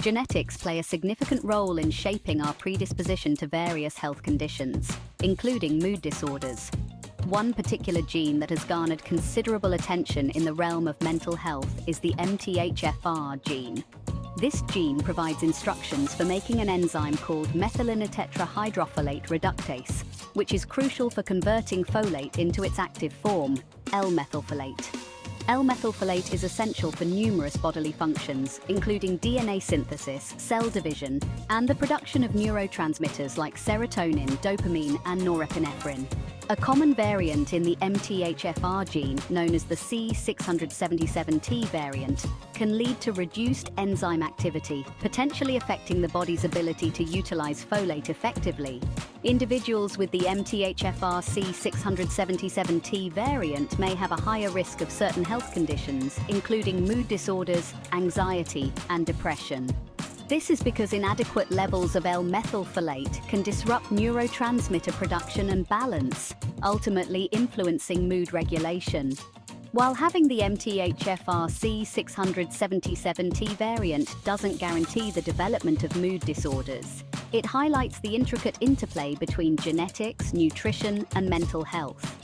Genetics play a significant role in shaping our predisposition to various health conditions, including mood disorders. One particular gene that has garnered considerable attention in the realm of mental health is the MTHFR gene. This gene provides instructions for making an enzyme called methylene tetrahydrofolate reductase, which is crucial for converting folate into its active form, L-methylfolate. L-methylfolate is essential for numerous bodily functions, including DNA synthesis, cell division, and the production of neurotransmitters like serotonin, dopamine, and norepinephrine. A common variant in the MTHFR gene, known as the C677T variant, can lead to reduced enzyme activity, potentially affecting the body's ability to utilize folate effectively. Individuals with the MTHFR C677T variant may have a higher risk of certain health conditions, including mood disorders, anxiety, and depression. This is because inadequate levels of L-methylfolate can disrupt neurotransmitter production and balance, ultimately influencing mood regulation. While having the MTHFR C677T variant doesn't guarantee the development of mood disorders, it highlights the intricate interplay between genetics, nutrition, and mental health.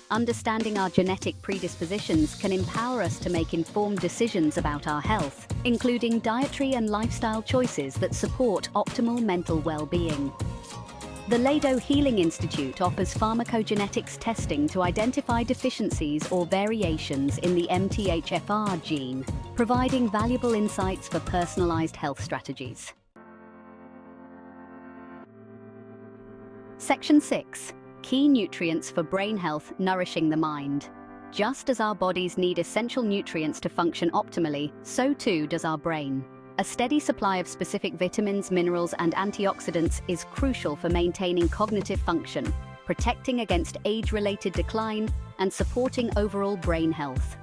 Understanding our genetic predispositions can empower us to make informed decisions about our health, including dietary and lifestyle choices that support optimal mental well-being. The Lado Healing Institute offers pharmacogenetics testing to identify deficiencies or variations in the MTHFR gene, providing valuable insights for personalized health strategies. Section 6. Key nutrients for brain health nourishing the mind. Just as our bodies need essential nutrients to function optimally, so too does our brain. A steady supply of specific vitamins, minerals, and antioxidants is crucial for maintaining cognitive function, protecting against age-related decline, and supporting overall brain health.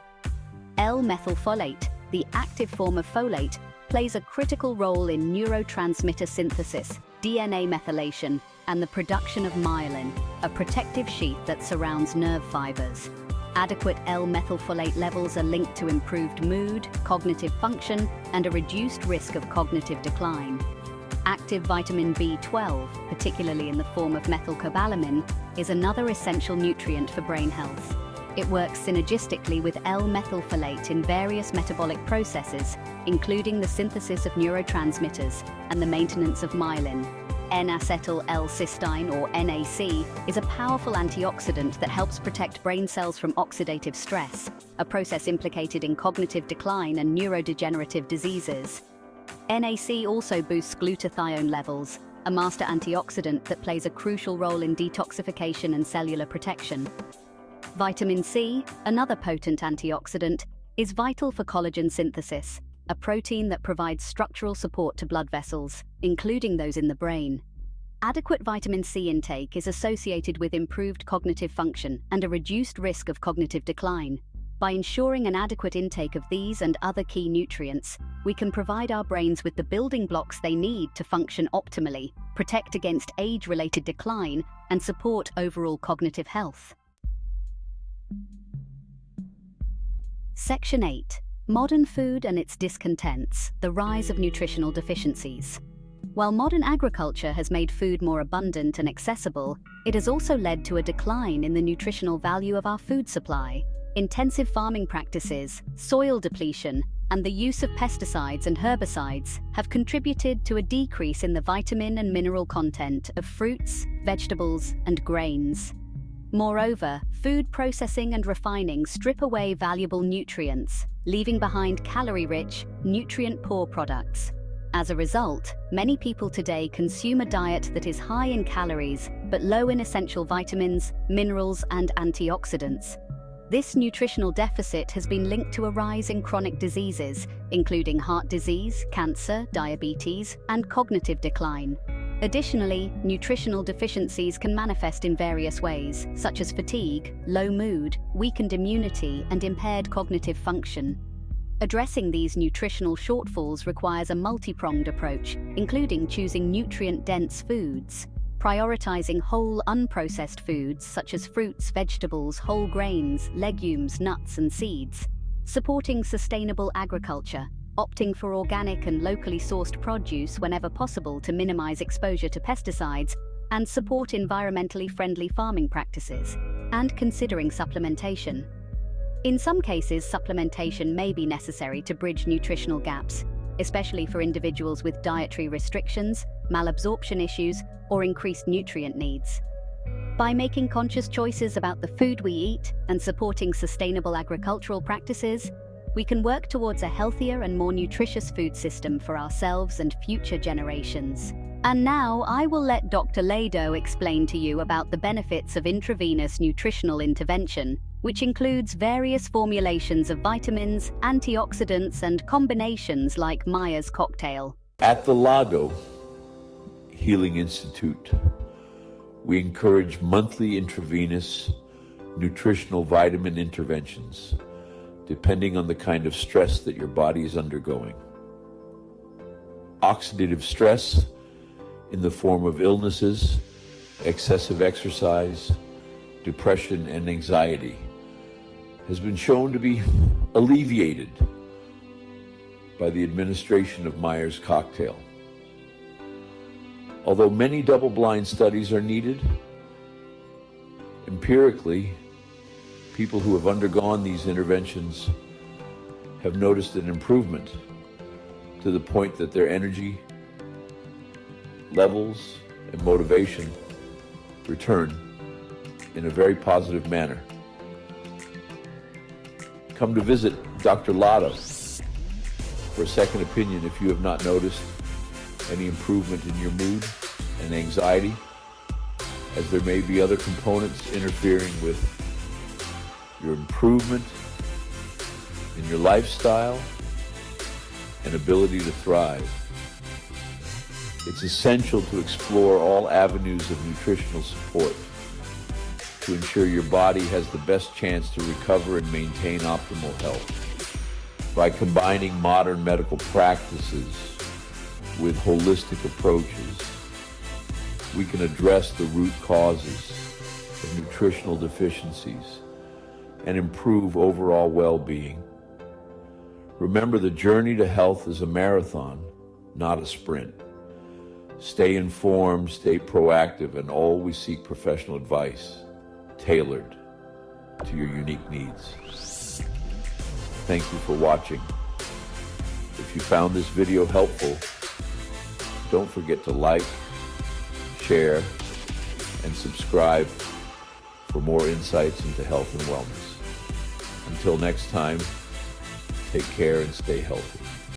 L-methylfolate, the active form of folate, plays a critical role in neurotransmitter synthesis, DNA methylation, and the production of myelin, a protective sheath that surrounds nerve fibers. Adequate L-methylfolate levels are linked to improved mood, cognitive function, and a reduced risk of cognitive decline. Active vitamin B12, particularly in the form of methylcobalamin, is another essential nutrient for brain health. It works synergistically with L-methylfolate in various metabolic processes, including the synthesis of neurotransmitters and the maintenance of myelin. N-acetyl-L-cysteine, or NAC, is a powerful antioxidant that helps protect brain cells from oxidative stress, a process implicated in cognitive decline and neurodegenerative diseases. NAC also boosts glutathione levels, a master antioxidant that plays a crucial role in detoxification and cellular protection. Vitamin C, another potent antioxidant, is vital for collagen synthesis, a protein that provides structural support to blood vessels, including those in the brain. Adequate vitamin C intake is associated with improved cognitive function and a reduced risk of cognitive decline. By ensuring an adequate intake of these and other key nutrients, we can provide our brains with the building blocks they need to function optimally, protect against age-related decline, and support overall cognitive health. Section 8. Modern food and its discontents, the rise of nutritional deficiencies. While modern agriculture has made food more abundant and accessible, it has also led to a decline in the nutritional value of our food supply. Intensive farming practices, soil depletion, and the use of pesticides and herbicides have contributed to a decrease in the vitamin and mineral content of fruits, vegetables, and grains. Moreover, food processing and refining strip away valuable nutrients, leaving behind calorie-rich, nutrient-poor products. As a result, many people today consume a diet that is high in calories, but low in essential vitamins, minerals, and antioxidants. This nutritional deficit has been linked to a rise in chronic diseases, including heart disease, cancer, diabetes, and cognitive decline. Additionally, nutritional deficiencies can manifest in various ways, such as fatigue, low mood, weakened immunity, and impaired cognitive function. Addressing these nutritional shortfalls requires a multi-pronged approach, including choosing nutrient-dense foods, prioritizing whole, unprocessed foods such as fruits, vegetables, whole grains, legumes, nuts, and seeds, supporting sustainable agriculture, opting for organic and locally sourced produce whenever possible to minimize exposure to pesticides and support environmentally friendly farming practices, and considering supplementation. In some cases, supplementation may be necessary to bridge nutritional gaps, especially for individuals with dietary restrictions, malabsorption issues, or increased nutrient needs. By making conscious choices about the food we eat and supporting sustainable agricultural practices, we can work towards a healthier and more nutritious food system for ourselves and future generations. And now I will let Dr. Lado explain to you about the benefits of intravenous nutritional intervention, which includes various formulations of vitamins, antioxidants, and combinations like Myers cocktail. At the Lado Healing Institute, we encourage monthly intravenous nutritional vitamin interventions, depending on the kind of stress that your body is undergoing. Oxidative stress in the form of illnesses, excessive exercise, depression, and anxiety has been shown to be alleviated by the administration of Myers cocktail. Although many double-blind studies are needed, empirically, people who have undergone these interventions have noticed an improvement to the point that their energy levels and motivation return in a very positive manner. Come to visit Dr. Lado for a second opinion if you have not noticed any improvement in your mood and anxiety, as there may be other components interfering with your improvement in your lifestyle and ability to thrive. It's essential to explore all avenues of nutritional support to ensure your body has the best chance to recover and maintain optimal health. By combining modern medical practices with holistic approaches, we can address the root causes of nutritional deficiencies and improve overall well-being. Remember, the journey to health is a marathon, not a sprint. Stay informed, stay proactive, and always seek professional advice tailored to your unique needs. Thank you for watching. If you found this video helpful, don't forget to like, share, and subscribe for more insights into health and wellness. Until next time, take care and stay healthy.